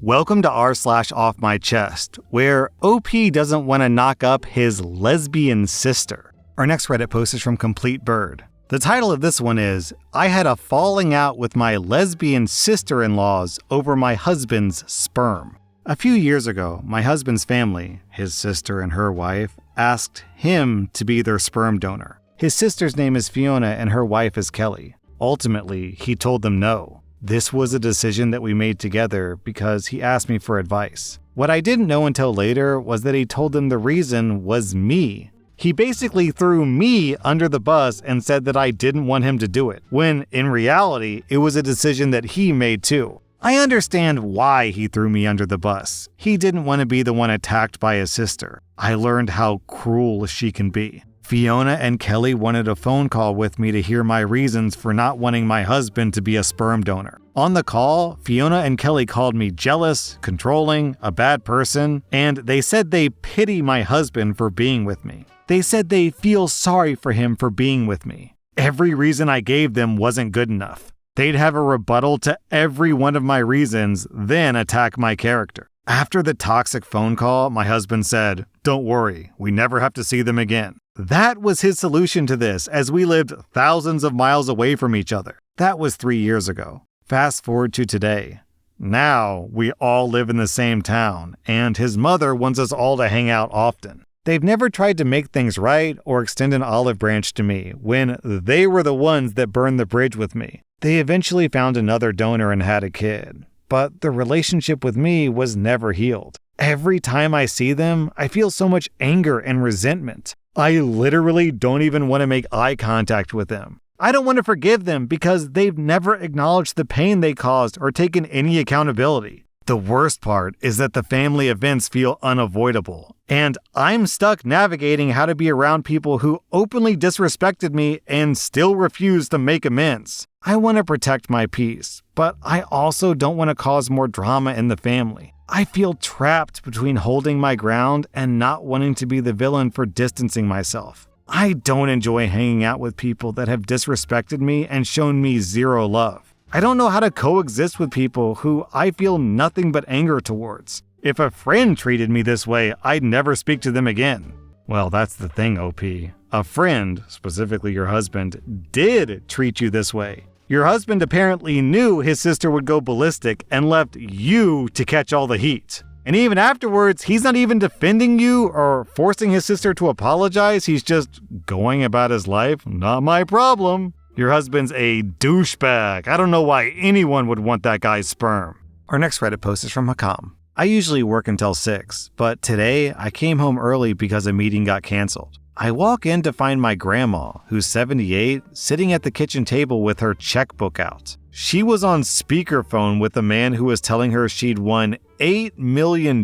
Welcome to rSlash Offmychest, where OP doesn't want to knock up his lesbian sister. Our next Reddit post is from Complete Bird. The title of this one is, I had a falling out with my lesbian sister-in-laws over my husband's sperm. A few years ago, my husband's family, his sister and her wife, asked him to be their sperm donor. His sister's name is Fiona and her wife is Kelly. Ultimately, he told them no. This was a decision that we made together because he asked me for advice. What I didn't know until later was that he told them the reason was me. He basically threw me under the bus and said that I didn't want him to do it, when in reality, it was a decision that he made too. I understand why he threw me under the bus. He didn't want to be the one attacked by his sister. I learned how cruel she can be. Fiona and Kelly wanted a phone call with me to hear my reasons for not wanting my husband to be a sperm donor. On the call, Fiona and Kelly called me jealous, controlling, a bad person, and they said they pity my husband for being with me. They said they feel sorry for him for being with me. Every reason I gave them wasn't good enough. They'd have a rebuttal to every one of my reasons, then attack my character. After the toxic phone call, my husband said, "Don't worry, we never have to see them again." That was his solution to this, as we lived thousands of miles away from each other. That was 3 years ago. Fast forward to today. Now, we all live in the same town, and his mother wants us all to hang out often. They've never tried to make things right or extend an olive branch to me when they were the ones that burned the bridge with me. They eventually found another donor and had a kid. But the relationship with me was never healed. Every time I see them, I feel so much anger and resentment. I literally don't even want to make eye contact with them. I don't want to forgive them because they've never acknowledged the pain they caused or taken any accountability. The worst part is that the family events feel unavoidable, and I'm stuck navigating how to be around people who openly disrespected me and still refuse to make amends. I want to protect my peace, but I also don't want to cause more drama in the family. I feel trapped between holding my ground and not wanting to be the villain for distancing myself. I don't enjoy hanging out with people that have disrespected me and shown me zero love. I don't know how to coexist with people who I feel nothing but anger towards. If a friend treated me this way, I'd never speak to them again. Well, that's the thing, OP. A friend, specifically your husband, did treat you this way. Your husband apparently knew his sister would go ballistic and left you to catch all the heat. And even afterwards, he's not even defending you or forcing his sister to apologize. He's just going about his life. Not my problem. Your husband's a douchebag. I don't know why anyone would want that guy's sperm. Our next Reddit post is from Hakam. I usually work until 6, but today I came home early because a meeting got canceled. I walk in to find my grandma, who's 78, sitting at the kitchen table with her checkbook out. She was on speakerphone with a man who was telling her she'd won $8 million,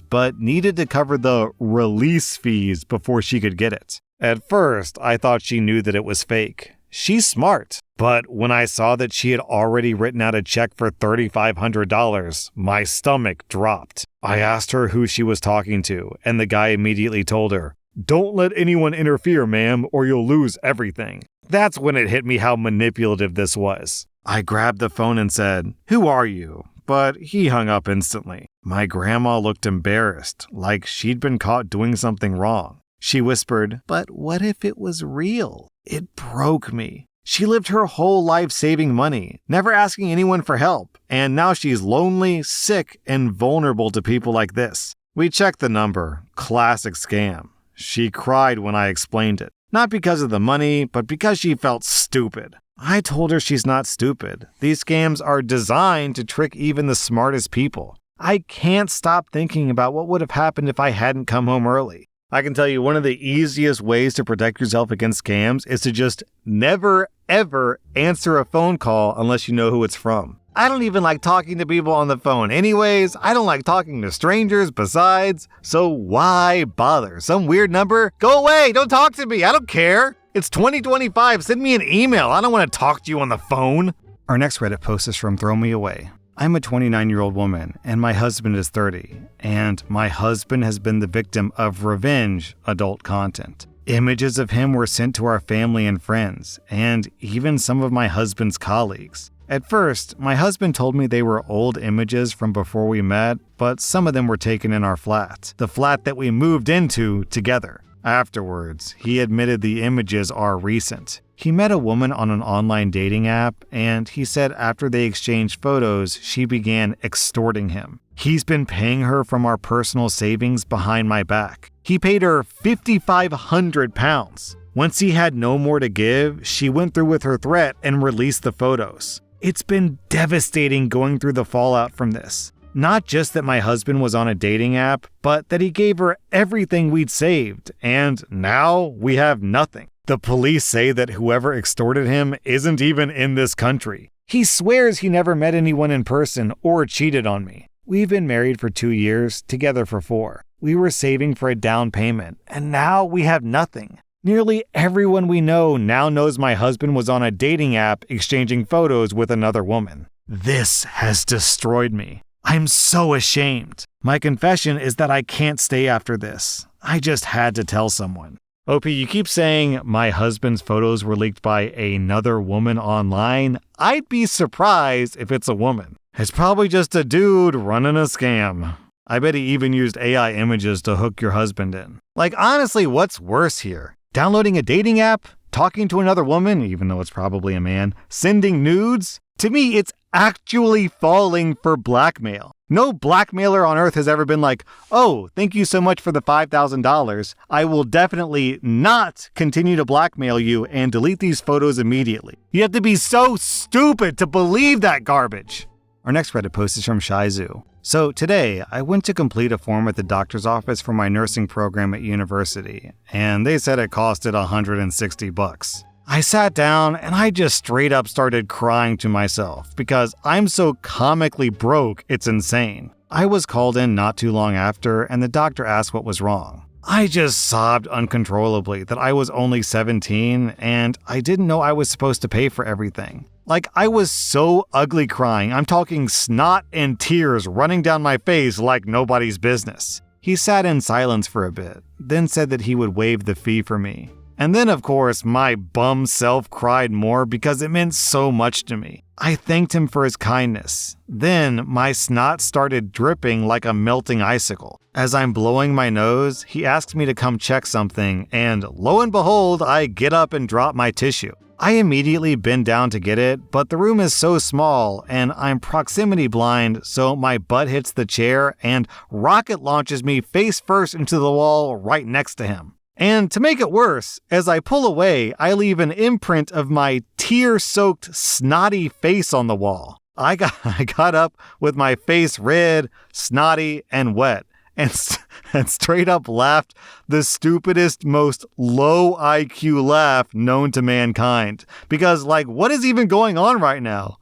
but needed to cover the release fees before she could get it. At first, I thought she knew that it was fake. She's smart. But when I saw that she had already written out a check for $3,500, my stomach dropped. I asked her who she was talking to, and the guy immediately told her, "Don't let anyone interfere, ma'am, or you'll lose everything." That's when it hit me how manipulative this was. I grabbed the phone and said, "Who are you?" But he hung up instantly. My grandma looked embarrassed, like she'd been caught doing something wrong. She whispered, "But what if it was real?" It broke me. She lived her whole life saving money, never asking anyone for help, and now she's lonely, sick, and vulnerable to people like this. We checked the number. Classic scam. She cried when I explained it. Not because of the money, but because she felt stupid. I told her she's not stupid. These scams are designed to trick even the smartest people. I can't stop thinking about what would have happened if I hadn't come home early. I can tell you one of the easiest ways to protect yourself against scams is to just never, ever answer a phone call unless you know who it's from. I don't even like talking to people on the phone anyways. I don't like talking to strangers besides. So why bother? Some weird number? Go away. Don't talk to me. I don't care. It's 2025. Send me an email. I don't want to talk to you on the phone. Our next Reddit post is from Throw Me Away. I'm a 29-year-old woman, and my husband is 30, and my husband has been the victim of revenge adult content. Images of him were sent to our family and friends, and even some of my husband's colleagues. At first, my husband told me they were old images from before we met, but some of them were taken in our flat, the flat that we moved into together. Afterwards, he admitted the images are recent. He met a woman on an online dating app, and he said after they exchanged photos, she began extorting him. He's been paying her from our personal savings behind my back. He paid her £5,500. Once he had no more to give, she went through with her threat and released the photos. It's been devastating going through the fallout from this. Not just that my husband was on a dating app, but that he gave her everything we'd saved, and now we have nothing. The police say that whoever extorted him isn't even in this country. He swears he never met anyone in person or cheated on me. We've been married for 2 years, together for 4. We were saving for a down payment, and now we have nothing. Nearly everyone we know now knows my husband was on a dating app exchanging photos with another woman. This has destroyed me. I'm so ashamed. My confession is that I can't stay after this. I just had to tell someone. OP, you keep saying my husband's photos were leaked by another woman online. I'd be surprised if it's a woman. It's probably just a dude running a scam. I bet he even used AI images to hook your husband in. Like, honestly, what's worse here? Downloading a dating app? Talking to another woman, even though it's probably a man? Sending nudes? To me, it's actually falling for blackmail. No blackmailer on earth has ever been like, oh, thank you so much for the $5,000. I will definitely not continue to blackmail you and delete these photos immediately. You have to be so stupid to believe that garbage. Our next Reddit post is from Shizu. So today, I went to complete a form at the doctor's office for my nursing program at university, and they said it costed $160. I sat down and I just straight up started crying to myself because I'm so comically broke, it's insane. I was called in not too long after and the doctor asked what was wrong. I just sobbed uncontrollably that I was only 17 and I didn't know I was supposed to pay for everything. Like, I was so ugly crying, I'm talking snot and tears running down my face like nobody's business. He sat in silence for a bit, then said that he would waive the fee for me. And then, of course, my bum self cried more because it meant so much to me. I thanked him for his kindness. Then, my snot started dripping like a melting icicle. As I'm blowing my nose, he asked me to come check something, and lo and behold, I get up and drop my tissue. I immediately bend down to get it, but the room is so small, and I'm proximity blind, so my butt hits the chair and rocket launches me face first into the wall right next to him. And to make it worse, as I pull away, I leave an imprint of my tear-soaked, snotty face on the wall. I got up with my face red, snotty, and wet, and straight up laughed the stupidest, most low IQ laugh known to mankind. Because, like, what is even going on right now?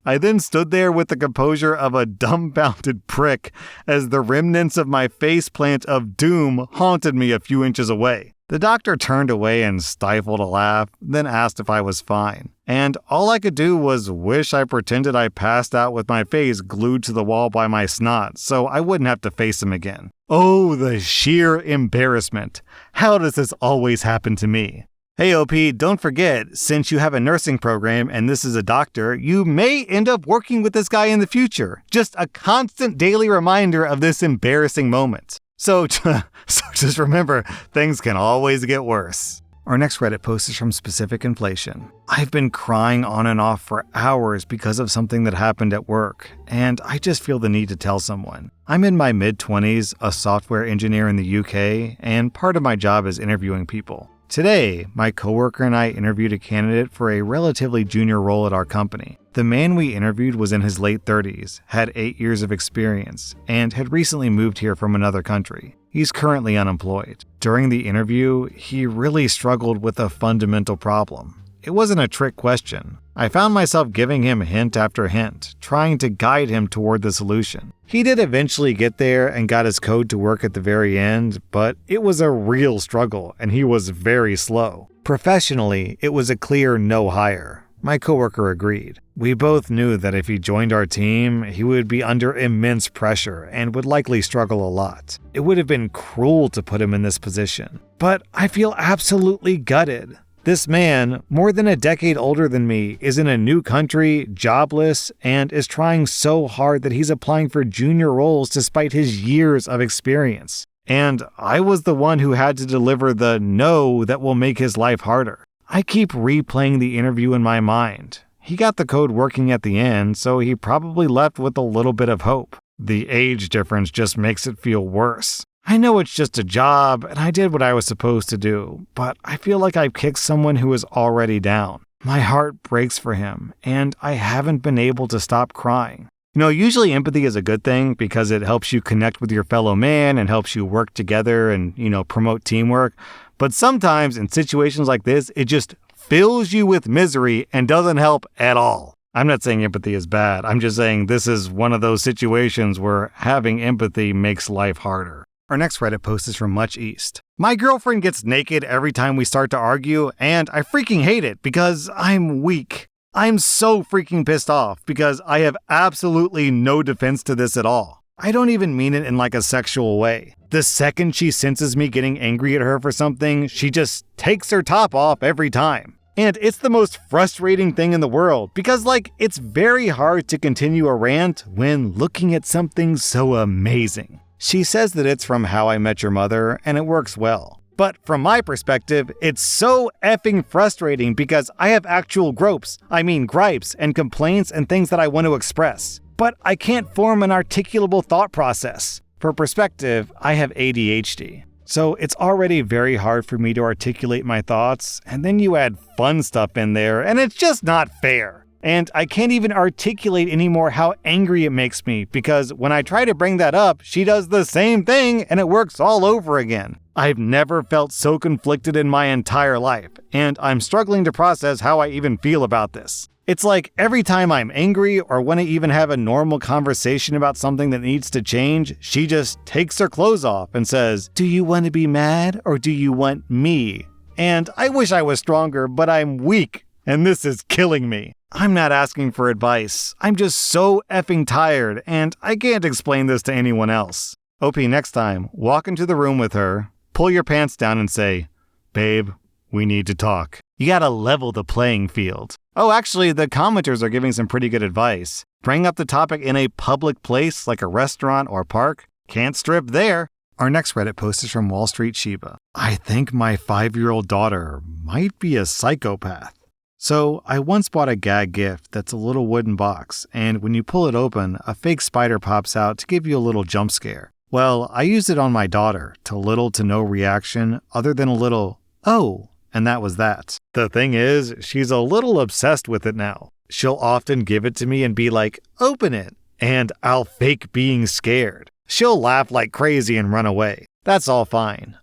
I then stood there with the composure of a dumbfounded prick as the remnants of my faceplant of doom haunted me a few inches away. The doctor turned away and stifled a laugh, then asked if I was fine. And all I could do was wish I pretended I passed out with my face glued to the wall by my snot, so I wouldn't have to face him again. Oh, the sheer embarrassment. How does this always happen to me? Hey OP, don't forget, since you have a nursing program and this is a doctor, you may end up working with this guy in the future. Just a constant daily reminder of this embarrassing moment. So just remember, things can always get worse. Our next Reddit post is from Specific Inflation. I've been crying on and off for hours because of something that happened at work, and I just feel the need to tell someone. I'm in my mid-20s, a software engineer in the UK, and part of my job is interviewing people. Today, my coworker and I interviewed a candidate for a relatively junior role at our company. The man we interviewed was in his late 30s, had 8 years of experience, and had recently moved here from another country. He's currently unemployed. During the interview, he really struggled with a fundamental problem. It wasn't a trick question. I found myself giving him hint after hint, trying to guide him toward the solution. He did eventually get there and got his code to work at the very end, but it was a real struggle and he was very slow. Professionally, it was a clear no hire. My coworker agreed. We both knew that if he joined our team, he would be under immense pressure and would likely struggle a lot. It would have been cruel to put him in this position. But I feel absolutely gutted. This man, more than a decade older than me, is in a new country, jobless, and is trying so hard that he's applying for junior roles despite his years of experience. And I was the one who had to deliver the no that will make his life harder. I keep replaying the interview in my mind. He got the code working at the end, so he probably left with a little bit of hope. The age difference just makes it feel worse. I know it's just a job, and I did what I was supposed to do, but I feel like I've kicked someone who is already down. My heart breaks for him, and I haven't been able to stop crying. Usually empathy is a good thing because it helps you connect with your fellow man and helps you work together and, promote teamwork. But sometimes in situations like this, it just fills you with misery and doesn't help at all. I'm not saying empathy is bad. I'm just saying this is one of those situations where having empathy makes life harder. Our next Reddit post is from Much East. My girlfriend gets naked every time we start to argue, and I freaking hate it because I'm weak. I'm so freaking pissed off because I have absolutely no defense to this at all. I don't even mean it in like a sexual way. The second she senses me getting angry at her for something, she just takes her top off every time. And it's the most frustrating thing in the world because it's very hard to continue a rant when looking at something so amazing. She says that it's from How I Met Your Mother, and it works well. But from my perspective, it's so effing frustrating because I have actual gripes and complaints and things that I want to express. But I can't form an articulable thought process. For perspective, I have ADHD. So it's already very hard for me to articulate my thoughts, and then you add fun stuff in there, and it's just not fair. And I can't even articulate anymore how angry it makes me because when I try to bring that up, she does the same thing and it works all over again. I've never felt so conflicted in my entire life, and I'm struggling to process how I even feel about this. It's like every time I'm angry or want to even have a normal conversation about something that needs to change, she just takes her clothes off and says, "Do you want to be mad or do you want me?" And I wish I was stronger, but I'm weak, and this is killing me. I'm not asking for advice. I'm just so effing tired, and I can't explain this to anyone else. OP, next time, walk into the room with her, pull your pants down and say, "Babe, we need to talk." You gotta level the playing field. Oh, actually, the commenters are giving some pretty good advice. Bring up the topic in a public place like a restaurant or park. Can't strip there. Our next Reddit post is from Wall Street Sheba. I think my 5-year-old daughter might be a psychopath. So I once bought a gag gift that's a little wooden box, and when you pull it open, a fake spider pops out to give you a little jump scare. Well, I used it on my daughter to little to no reaction other than a little, "Oh," and that was that. The thing is, she's a little obsessed with it now. She'll often give it to me and be like, "Open it," and I'll fake being scared. She'll laugh like crazy and run away. That's all fine.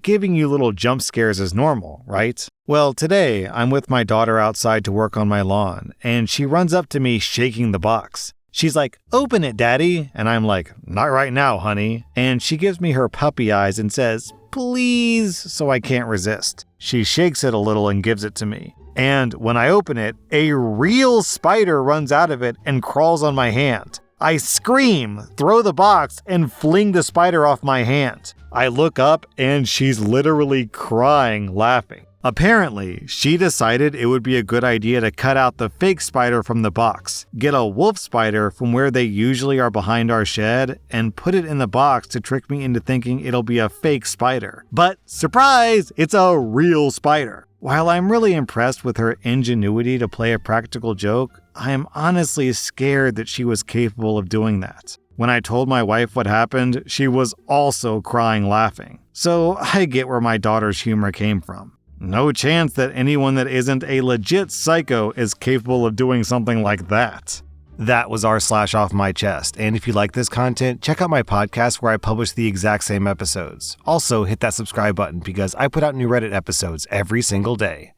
Giving you little jump scares is normal, right? Well, today, I'm with my daughter outside to work on my lawn, and she runs up to me shaking the box. She's like, "Open it, Daddy," and I'm like, "Not right now, honey." And she gives me her puppy eyes and says, "Please," so I can't resist. She shakes it a little and gives it to me. And when I open it, a real spider runs out of it and crawls on my hand. I scream, throw the box, and fling the spider off my hand. I look up and she's literally crying, laughing. Apparently, she decided it would be a good idea to cut out the fake spider from the box, get a wolf spider from where they usually are behind our shed, and put it in the box to trick me into thinking it'll be a fake spider. But surprise, it's a real spider. While I'm really impressed with her ingenuity to play a practical joke, I'm honestly scared that she was capable of doing that. When I told my wife what happened, she was also crying laughing. So I get where my daughter's humor came from. No chance that anyone that isn't a legit psycho is capable of doing something like that. That was rSlash Off My Chest, and if you like this content, check out my podcast where I publish the exact same episodes. Also, hit that subscribe button because I put out new Reddit episodes every single day.